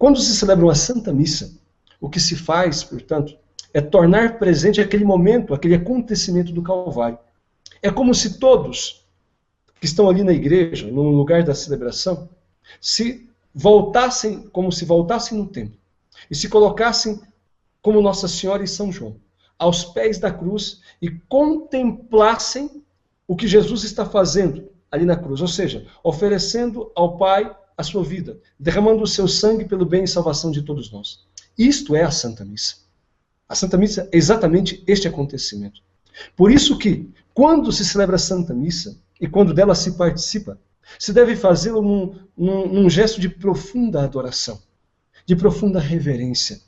Quando se celebra uma Santa Missa, o que se faz, portanto, é tornar presente aquele momento, aquele acontecimento do Calvário. É como se todos que estão ali na igreja, no lugar da celebração, se voltassem, como se voltassem no templo, e se colocassem como Nossa Senhora e São João, aos pés da cruz, e contemplassem o que Jesus está fazendo ali na cruz, ou seja, oferecendo ao Pai a sua vida, derramando o seu sangue pelo bem e salvação de todos nós. Isto é a Santa Missa. A Santa Missa é exatamente este acontecimento. Por isso que, quando se celebra a Santa Missa, e quando dela se participa, se deve fazê-lo num gesto de profunda adoração, de profunda reverência.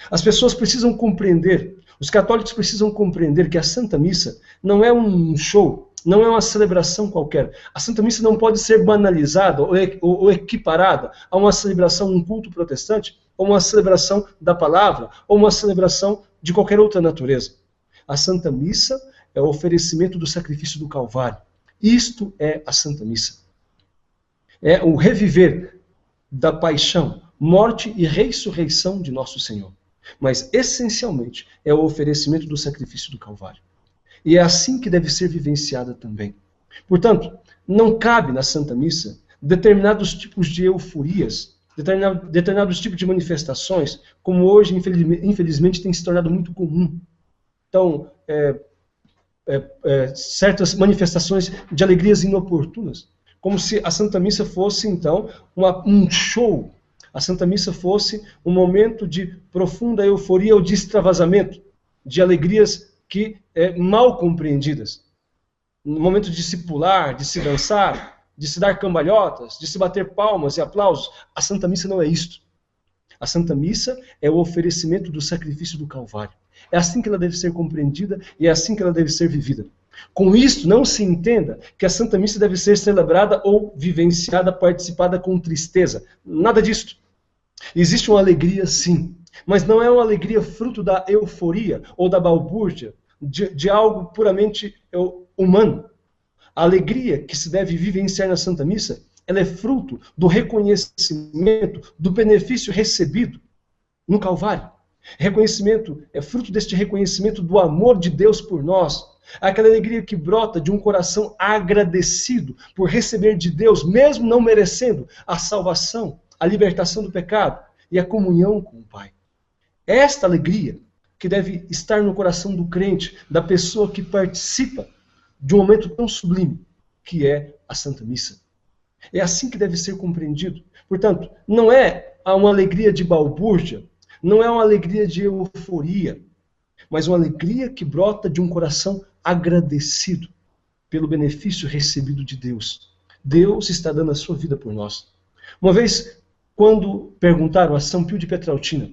As pessoas precisam compreender, os católicos precisam compreender que a Santa Missa não é um show, não é uma celebração qualquer. A Santa Missa não pode ser banalizada ou equiparada a uma celebração, um culto protestante, ou uma celebração da palavra, ou uma celebração de qualquer outra natureza. A Santa Missa é o oferecimento do sacrifício do Calvário. Isto é a Santa Missa. É o reviver da paixão, morte e ressurreição de nosso Senhor. Mas, essencialmente, é o oferecimento do sacrifício do Calvário. E é assim que deve ser vivenciada também. Portanto, não cabe na Santa Missa determinados tipos de euforias, determinados tipos de manifestações, como hoje, infelizmente, tem se tornado muito comum. Então, certas manifestações de alegrias inoportunas, como se a Santa Missa fosse, então, um show. A Santa Missa fosse um momento de profunda euforia ou de extravasamento, de alegrias que mal compreendidas. No momento de se pular, de se dançar, de se dar cambalhotas, de se bater palmas e aplausos. A Santa Missa não é isto. A Santa Missa é o oferecimento do sacrifício do Calvário. É assim que ela deve ser compreendida e é assim que ela deve ser vivida. Com isto, não se entenda que a Santa Missa deve ser celebrada ou vivenciada, participada com tristeza. Nada disto. Existe uma alegria, sim, mas não é uma alegria fruto da euforia ou da balbúrdia, de algo puramente humano. A alegria que se deve vivenciar na Santa Missa, ela é fruto do reconhecimento, do benefício recebido no Calvário. Reconhecimento é fruto deste reconhecimento do amor de Deus por nós. Aquela alegria que brota de um coração agradecido por receber de Deus, mesmo não merecendo, a salvação, a libertação do pecado e a comunhão com o Pai. É esta alegria que deve estar no coração do crente, da pessoa que participa de um momento tão sublime, que é a Santa Missa. É assim que deve ser compreendido. Portanto, não é uma alegria de balbúrdia, não é uma alegria de euforia, mas uma alegria que brota de um coração agradecido pelo benefício recebido de Deus. Deus está dando a sua vida por nós. Uma vez, quando perguntaram a São Pio de Petrautina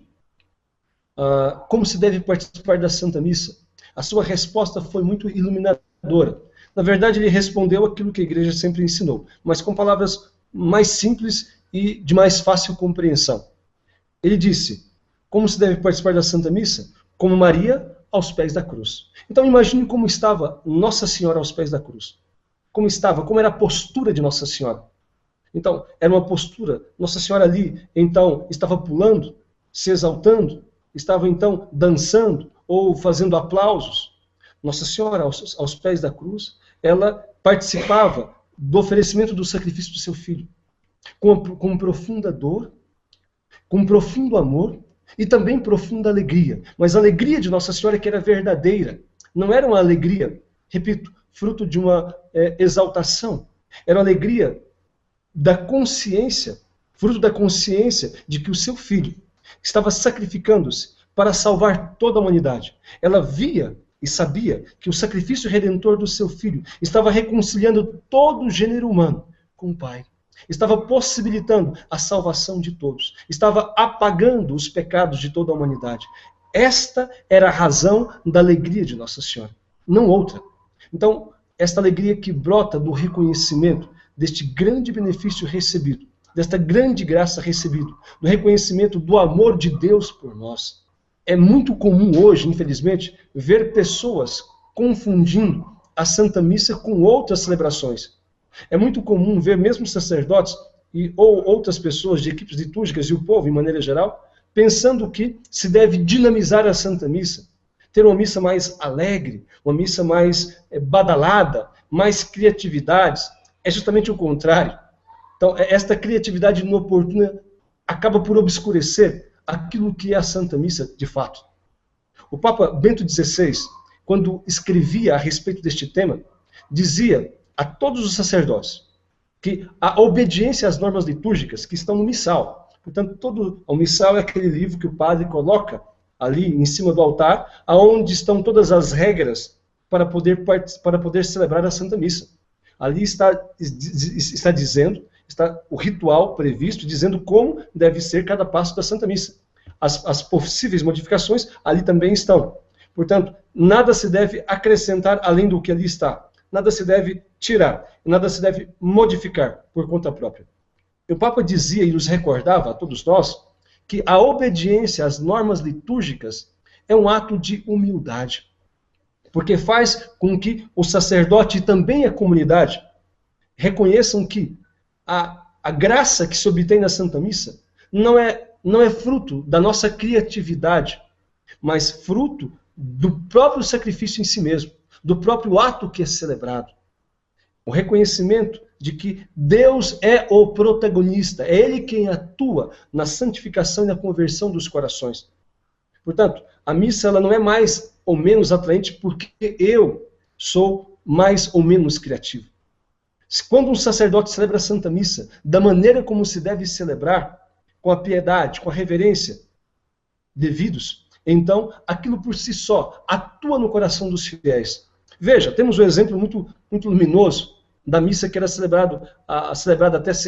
como se deve participar da Santa Missa, a sua resposta foi muito iluminadora. Na verdade, ele respondeu aquilo que a igreja sempre ensinou, mas com palavras mais simples e de mais fácil compreensão. Ele disse: como se deve participar da Santa Missa? Como Maria aos pés da cruz. Então imagine como estava Nossa Senhora aos pés da cruz. Como era a postura de Nossa Senhora. Então, era uma postura, Nossa Senhora ali, então, estava pulando, se exaltando, estava então dançando ou fazendo aplausos. Nossa Senhora, aos pés da cruz, ela participava do oferecimento do sacrifício do seu filho, com profunda dor, com profundo amor e também profunda alegria. Mas a alegria de Nossa Senhora que era verdadeira, não era uma alegria, repito, fruto de uma exaltação, era uma alegria da consciência, fruto da consciência de que o seu filho estava sacrificando-se para salvar toda a humanidade. Ela via e sabia que o sacrifício redentor do seu filho estava reconciliando todo o gênero humano com o Pai. Estava possibilitando a salvação de todos. Estava apagando os pecados de toda a humanidade. Esta era a razão da alegria de Nossa Senhora, não outra. Então, esta alegria que brota do reconhecimento deste grande benefício recebido, desta grande graça recebida, do reconhecimento do amor de Deus por nós. É muito comum hoje, infelizmente, ver pessoas confundindo a Santa Missa com outras celebrações. É muito comum ver mesmo sacerdotes ou outras pessoas de equipes litúrgicas e o povo, em maneira geral, pensando que se deve dinamizar a Santa Missa, ter uma missa mais alegre, uma missa mais badalada, mais criatividades. É justamente o contrário. Então, esta criatividade inoportuna acaba por obscurecer aquilo que é a Santa Missa de fato. O Papa Bento XVI, quando escrevia a respeito deste tema, dizia a todos os sacerdotes que a obediência às normas litúrgicas que estão no missal, portanto, o missal é aquele livro que o padre coloca ali em cima do altar, aonde estão todas as regras para poder celebrar a Santa Missa. Ali está dizendo, está o ritual previsto, dizendo como deve ser cada passo da Santa Missa. As possíveis modificações ali também estão. Portanto, nada se deve acrescentar além do que ali está. Nada se deve tirar, nada se deve modificar por conta própria. O Papa dizia e nos recordava a todos nós que a obediência às normas litúrgicas é um ato de humildade, porque faz com que o sacerdote e também a comunidade reconheçam que a graça que se obtém na Santa Missa não é fruto da nossa criatividade, mas fruto do próprio sacrifício em si mesmo, do próprio ato que é celebrado. O reconhecimento de que Deus é o protagonista, é Ele quem atua na santificação e na conversão dos corações. Portanto, a missa ela não é mais ou menos atraente porque eu sou mais ou menos criativo. Quando um sacerdote celebra a Santa Missa da maneira como se deve celebrar, com a piedade, com a reverência devidos, então aquilo por si só atua no coração dos fiéis. Veja, temos um exemplo muito luminoso da missa que era celebrada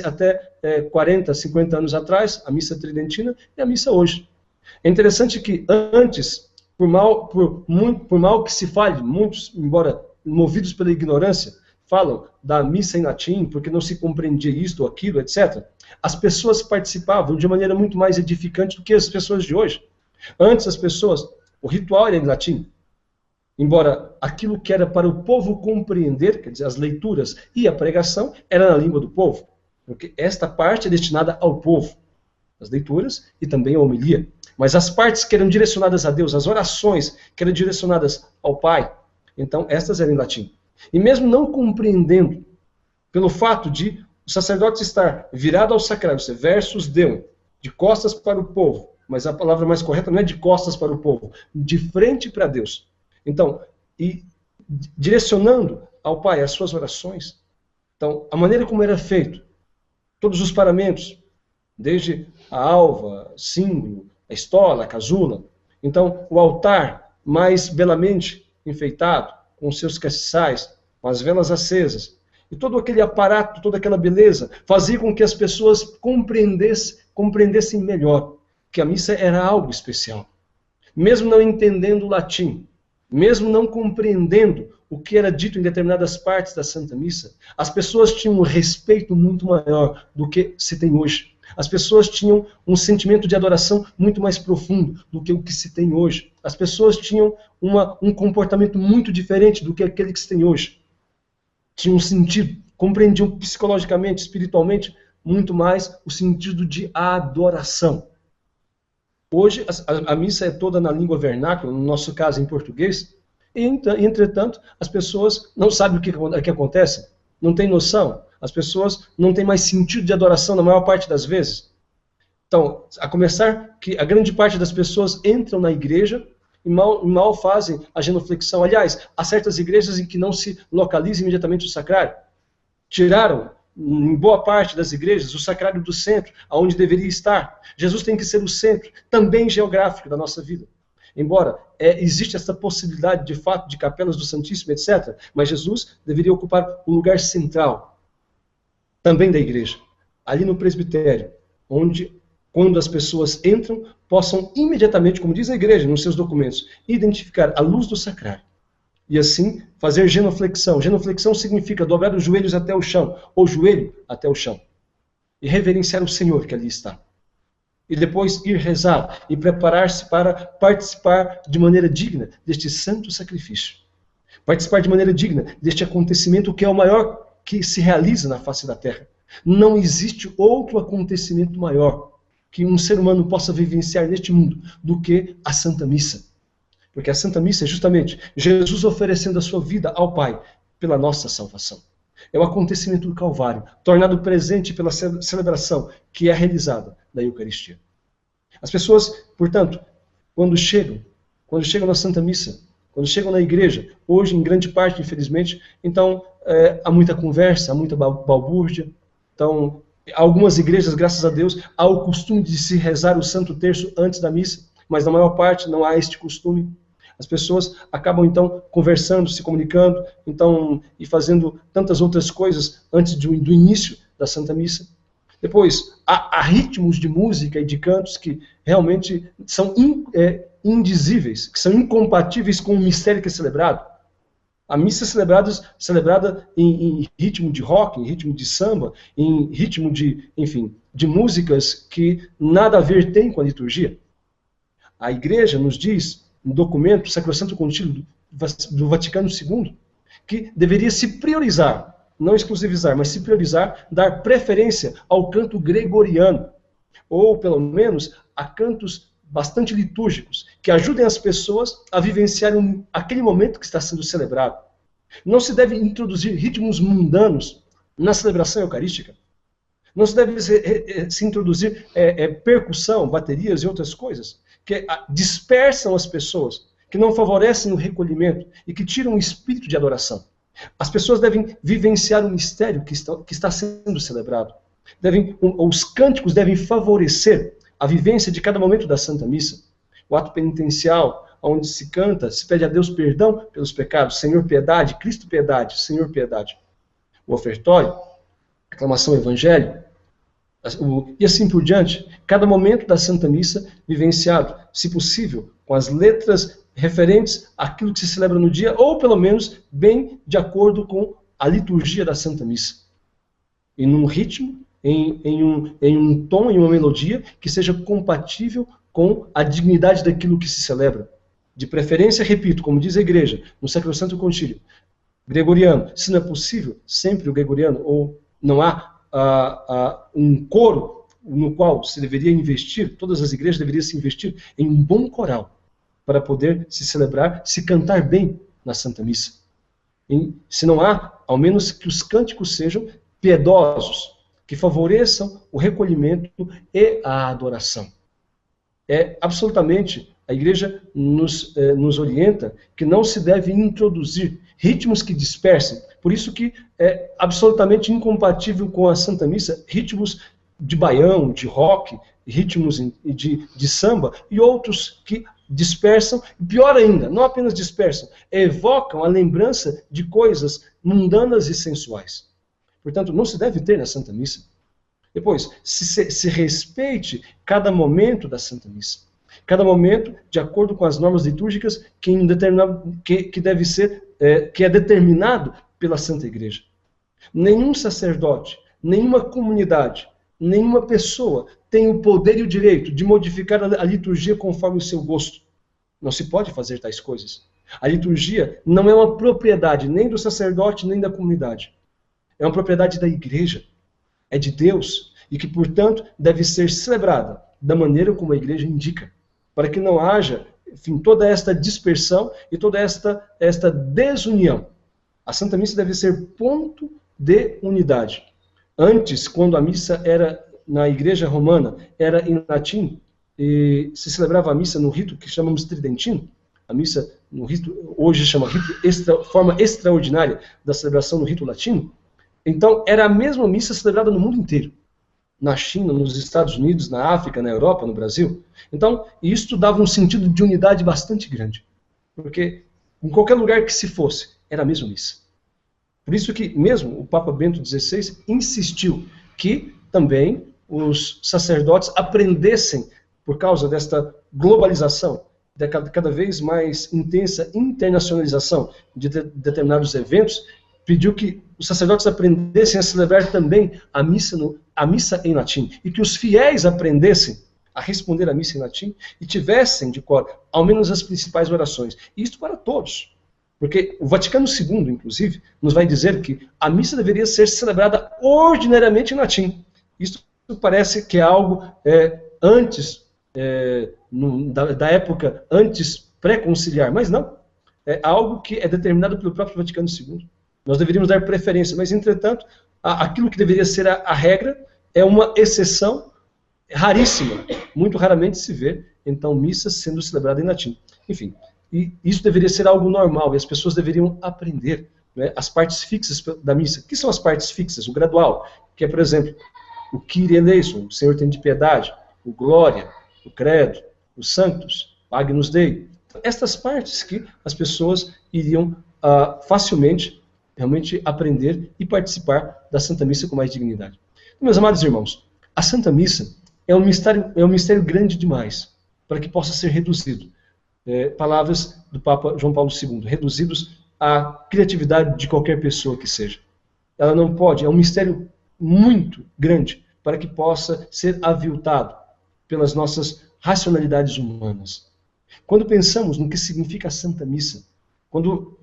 até 40, 50 anos atrás, a missa tridentina, e a missa hoje. É interessante que antes, por mal que se fale, muitos, embora movidos pela ignorância, falam da missa em latim, porque não se compreendia isto ou aquilo, etc. As pessoas participavam de uma maneira muito mais edificante do que as pessoas de hoje. Antes o ritual era em latim. Embora aquilo que era para o povo compreender, quer dizer, as leituras e a pregação, era na língua do povo. Porque esta parte é destinada ao povo. As leituras e também a homilia. Mas as partes que eram direcionadas a Deus, as orações que eram direcionadas ao Pai, então estas eram em latim. E mesmo não compreendendo, pelo fato de o sacerdote estar virado ao sacrário, versus Deus, de costas para o povo, mas a palavra mais correta não é de costas para o povo, de frente para Deus. Então, e direcionando ao Pai as suas orações, então, a maneira como era feito, todos os paramentos, desde a alva, símbolo, a estola, a casula, então, o altar mais belamente enfeitado, com seus castiçais, com as velas acesas, e todo aquele aparato, toda aquela beleza, fazia com que as pessoas compreendessem melhor que a missa era algo especial. Mesmo não entendendo o latim, mesmo não compreendendo o que era dito em determinadas partes da Santa Missa, as pessoas tinham um respeito muito maior do que se tem hoje. As pessoas tinham um sentimento de adoração muito mais profundo do que o que se tem hoje. As pessoas tinham um comportamento muito diferente do que aquele que se tem hoje. Tinham um sentido, compreendiam psicologicamente, espiritualmente, muito mais o sentido de adoração. Hoje, a missa é toda na língua vernácula, no nosso caso em português, e, entretanto, as pessoas não sabem o que acontece, não têm noção. As pessoas não têm mais sentido de adoração na maior parte das vezes. Então, a começar que a grande parte das pessoas entram na igreja e mal fazem a genuflexão. Aliás, há certas igrejas em que não se localiza imediatamente o sacrário. Tiraram, em boa parte das igrejas, o sacrário do centro, aonde deveria estar. Jesus tem que ser o centro, também geográfico, da nossa vida. Embora existe essa possibilidade, de fato, de capelas do Santíssimo, etc., mas Jesus deveria ocupar um lugar central, também da igreja, ali no presbitério, onde, quando as pessoas entram, possam imediatamente, como diz a igreja nos seus documentos, identificar a luz do sacrário. E assim, fazer genuflexão. Genuflexão significa dobrar os joelhos até o chão, ou joelho até o chão. E reverenciar o Senhor que ali está. E depois ir rezar e preparar-se para participar de maneira digna deste santo sacrifício. Participar de maneira digna deste acontecimento que é o maior que se realiza na face da terra. Não existe outro acontecimento maior que um ser humano possa vivenciar neste mundo do que a Santa Missa. Porque a Santa Missa é justamente Jesus oferecendo a sua vida ao Pai pela nossa salvação. É o acontecimento do Calvário, tornado presente pela celebração que é realizada da Eucaristia. As pessoas, portanto, quando chegam na Santa Missa, quando chegam na igreja, hoje em grande parte, infelizmente, então há muita conversa, há muita balbúrdia. Então, algumas igrejas, graças a Deus, há o costume de se rezar o Santo Terço antes da missa, mas na maior parte não há este costume. As pessoas acabam, então, conversando, se comunicando, então, e fazendo tantas outras coisas antes do início da Santa Missa. Depois, há ritmos de música e de cantos que realmente são indizíveis, que são incompatíveis com o mistério que é celebrado. A missa é celebrada em ritmo de rock, em ritmo de samba, em ritmo de, enfim, de músicas que nada a ver tem com a liturgia. A Igreja nos diz, no documento, Sacrosanto Concílio do Vaticano II, que deveria se priorizar, não exclusivizar, mas se priorizar, dar preferência ao canto gregoriano, ou pelo menos a cantos bastante litúrgicos, que ajudem as pessoas a vivenciar aquele momento que está sendo celebrado. Não se deve introduzir ritmos mundanos na celebração eucarística. Não se deve se introduzir percussão, baterias e outras coisas, que dispersam as pessoas, que não favorecem o recolhimento e que tiram o espírito de adoração. As pessoas devem vivenciar o mistério que está sendo celebrado. Os cânticos devem favorecer a vivência de cada momento da Santa Missa. O ato penitencial, onde se canta, se pede a Deus perdão pelos pecados, Senhor piedade, Cristo piedade, Senhor piedade. O ofertório, a aclamação evangelho, e assim por diante, cada momento da Santa Missa vivenciado, se possível, com as letras referentes àquilo que se celebra no dia, ou pelo menos bem de acordo com a liturgia da Santa Missa. E num ritmo, em um tom, em uma melodia que seja compatível com a dignidade daquilo que se celebra. De preferência, repito, como diz a Igreja, no Sacrosanto Concílio, gregoriano. Se não é possível, sempre o gregoriano, ou não há um coro no qual se deveria investir, todas as igrejas deveriam se investir em um bom coral, para poder se celebrar, se cantar bem na Santa Missa. Se não há, ao menos que os cânticos sejam piedosos, que favoreçam o recolhimento e a adoração. Absolutamente, a Igreja nos orienta que não se deve introduzir ritmos que dispersem. Por isso que é absolutamente incompatível com a Santa Missa ritmos de baião, de rock, ritmos de samba e outros que dispersam, e pior ainda, não apenas dispersam, evocam a lembrança de coisas mundanas e sensuais. Portanto, não se deve ter na Santa Missa. Depois, se respeite cada momento da Santa Missa. Cada momento, de acordo com as normas litúrgicas que deve ser, que é determinado pela Santa Igreja. Nenhum sacerdote, nenhuma comunidade, nenhuma pessoa tem o poder e o direito de modificar a liturgia conforme o seu gosto. Não se pode fazer tais coisas. A liturgia não é uma propriedade nem do sacerdote nem da comunidade. É uma propriedade da Igreja. É de Deus e que, portanto, deve ser celebrada da maneira como a Igreja indica, para que não haja, enfim, toda esta dispersão e toda esta desunião. A Santa Missa deve ser ponto de unidade. Antes, quando a missa era na Igreja Romana, era em latim, e se celebrava a missa no rito que chamamos tridentino, a missa no rito, hoje chama forma extraordinária da celebração no rito latino. Então, era a mesma missa celebrada no mundo inteiro. Na China, nos Estados Unidos, na África, na Europa, no Brasil. Então, isto dava um sentido de unidade bastante grande. Porque, em qualquer lugar que se fosse, era a mesma missa. Por isso que, mesmo o Papa Bento XVI insistiu que também os sacerdotes aprendessem, por causa desta globalização, da cada vez mais intensa internacionalização de determinados eventos, pediu que os sacerdotes aprendessem a celebrar também a missa em latim, e que os fiéis aprendessem a responder a missa em latim e tivessem de cor ao menos as principais orações. E isto para todos. Porque o Vaticano II, inclusive, nos vai dizer que a missa deveria ser celebrada ordinariamente em latim. Isso parece que é algo antes, da época antes pré-conciliar, mas não. É algo que é determinado pelo próprio Vaticano II. Nós deveríamos dar preferência, mas, entretanto, aquilo que deveria ser a regra é uma exceção raríssima. Muito raramente se vê, então, missa sendo celebrada em latim. Enfim, e isso deveria ser algo normal, e as pessoas deveriam aprender, né, as partes fixas da missa. O que são as partes fixas? O gradual, que é, por exemplo, o Kyrie eleison, o Senhor tem de piedade, o Glória, o Credo, o Sanctus, o Agnus Dei. Estas partes que as pessoas iriam facilmente realmente aprender e participar da Santa Missa com mais dignidade. Então, meus amados irmãos, a Santa Missa é um mistério grande demais para que possa ser reduzido. Palavras do Papa João Paulo II, reduzidos à criatividade de qualquer pessoa que seja. Ela não pode, é um mistério muito grande para que possa ser aviltado pelas nossas racionalidades humanas. Quando pensamos no que significa a Santa Missa, quando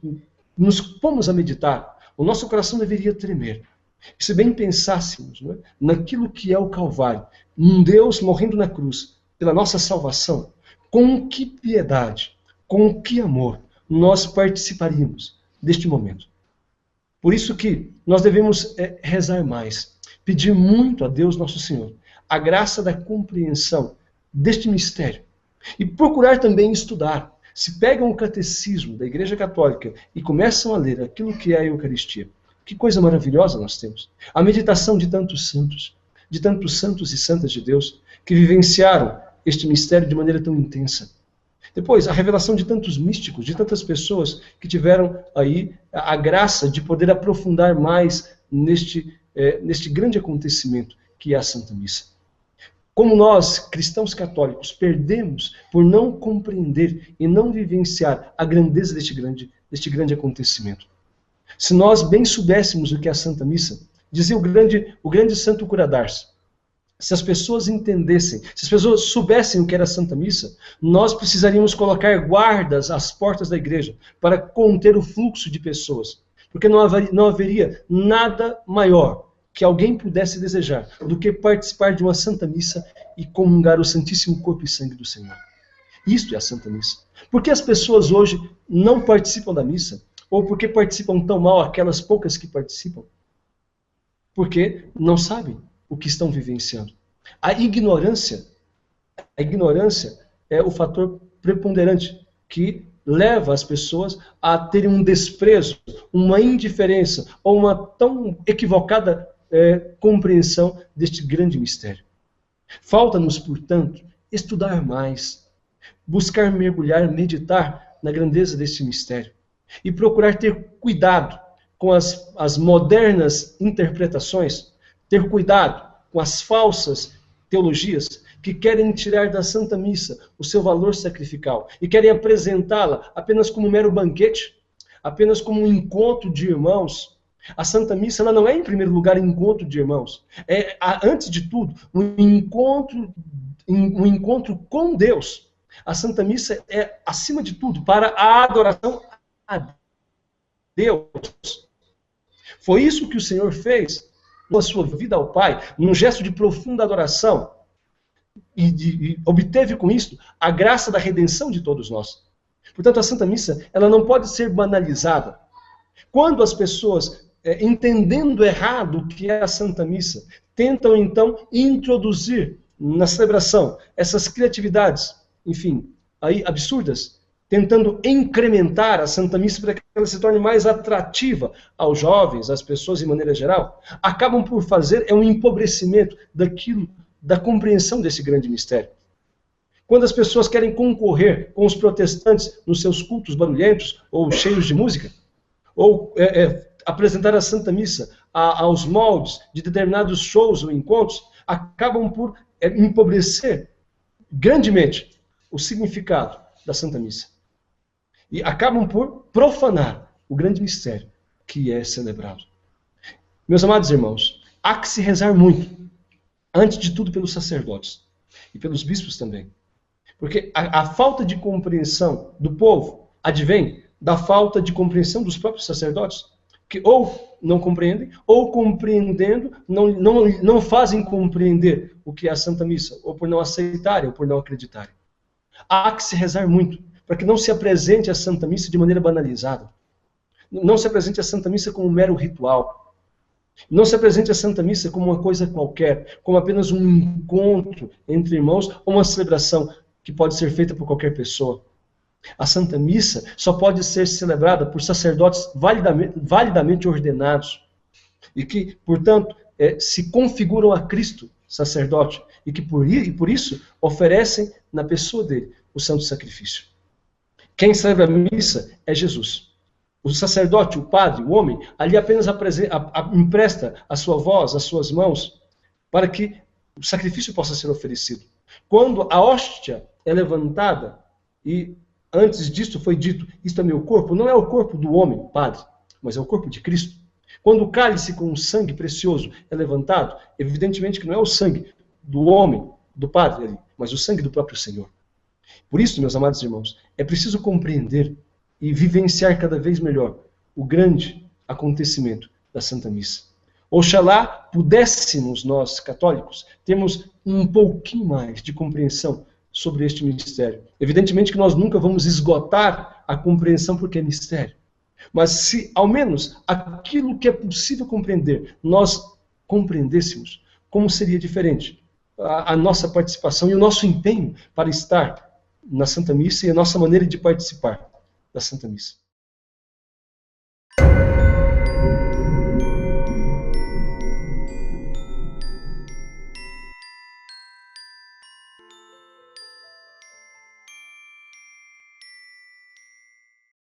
nos pomos a meditar, o nosso coração deveria tremer. E se bem pensássemos, né, naquilo que é o Calvário, um Deus morrendo na cruz pela nossa salvação, com que piedade, com que amor nós participaríamos deste momento. Por isso que nós devemos rezar mais, pedir muito a Deus nosso Senhor a graça da compreensão deste mistério e procurar também estudar. Se pegam o catecismo da Igreja Católica e começam a ler aquilo que é a Eucaristia, que coisa maravilhosa nós temos. A meditação de tantos santos e santas de Deus, que vivenciaram este mistério de maneira tão intensa. Depois, a revelação de tantos místicos, de tantas pessoas que tiveram aí a graça de poder aprofundar mais neste grande acontecimento que é a Santa Missa. Como nós, cristãos católicos, perdemos por não compreender e não vivenciar a grandeza deste grande acontecimento. Se nós bem soubéssemos o que é a Santa Missa, dizia o grande Santo Cura d'Ars, se as pessoas entendessem, se as pessoas soubessem o que era a Santa Missa, nós precisaríamos colocar guardas às portas da igreja para conter o fluxo de pessoas. Porque não haveria nada maior que alguém pudesse desejar do que participar de uma Santa Missa e comungar o Santíssimo Corpo e Sangue do Senhor. Isto é a Santa Missa. Por que as pessoas hoje não participam da missa? Ou por que participam tão mal aquelas poucas que participam? Porque não sabem o que estão vivenciando. A ignorância é o fator preponderante que leva as pessoas a terem um desprezo, uma indiferença ou uma tão equivocada compreensão deste grande mistério. Falta-nos, portanto, estudar mais, buscar mergulhar, meditar na grandeza deste mistério e procurar ter cuidado com as modernas interpretações, ter cuidado com as falsas teologias que querem tirar da Santa Missa o seu valor sacrificial e querem apresentá-la apenas como um mero banquete, apenas como um encontro de irmãos. A Santa Missa ela não é, em primeiro lugar, um encontro de irmãos. É, antes de tudo, um encontro com Deus. A Santa Missa é, acima de tudo, para a adoração a Deus. Foi isso que o Senhor fez na sua vida ao Pai, num gesto de profunda adoração, e obteve com isso a graça da redenção de todos nós. Portanto, a Santa Missa ela não pode ser banalizada. Quando as pessoas, entendendo errado o que é a Santa Missa, tentam então introduzir na celebração essas criatividades, enfim, aí absurdas, tentando incrementar a Santa Missa para que ela se torne mais atrativa aos jovens, às pessoas de maneira geral, acabam por fazer um empobrecimento da compreensão desse grande mistério. Quando as pessoas querem concorrer com os protestantes nos seus cultos barulhentos ou cheios de música, ou apresentar a Santa Missa aos moldes de determinados shows ou encontros, acabam por empobrecer grandemente o significado da Santa Missa. E acabam por profanar o grande mistério que é celebrado. Meus amados irmãos, há que se rezar muito, antes de tudo pelos sacerdotes e pelos bispos também. Porque a falta de compreensão do povo advém da falta de compreensão dos próprios sacerdotes, que ou não compreendem, ou compreendendo, não fazem compreender o que é a Santa Missa, ou por não aceitarem, ou por não acreditarem. Há que se rezar muito, para que não se apresente a Santa Missa de maneira banalizada. Não se apresente a Santa Missa como um mero ritual. Não se apresente a Santa Missa como uma coisa qualquer, como apenas um encontro entre irmãos, ou uma celebração que pode ser feita por qualquer pessoa. A Santa Missa só pode ser celebrada por sacerdotes validamente ordenados e que, portanto, se configuram a Cristo, sacerdote, e que por isso oferecem na pessoa dele o santo sacrifício. Quem celebra a missa é Jesus. O sacerdote, o padre, o homem, ali apenas empresta a sua voz, as suas mãos, para que o sacrifício possa ser oferecido. Quando a hóstia é levantada e antes disto foi dito, isto é meu corpo, não é o corpo do homem, padre, mas é o corpo de Cristo. Quando o cálice com o sangue precioso é levantado, evidentemente que não é o sangue do homem, do padre ali, mas o sangue do próprio Senhor. Por isso, meus amados irmãos, é preciso compreender e vivenciar cada vez melhor o grande acontecimento da Santa Missa. Oxalá pudéssemos nós, católicos, termos um pouquinho mais de compreensão sobre este mistério. Evidentemente que nós nunca vamos esgotar a compreensão porque é mistério. Mas se, ao menos, aquilo que é possível compreender, nós compreendêssemos, como seria diferente a nossa participação e o nosso empenho para estar na Santa Missa e a nossa maneira de participar da Santa Missa.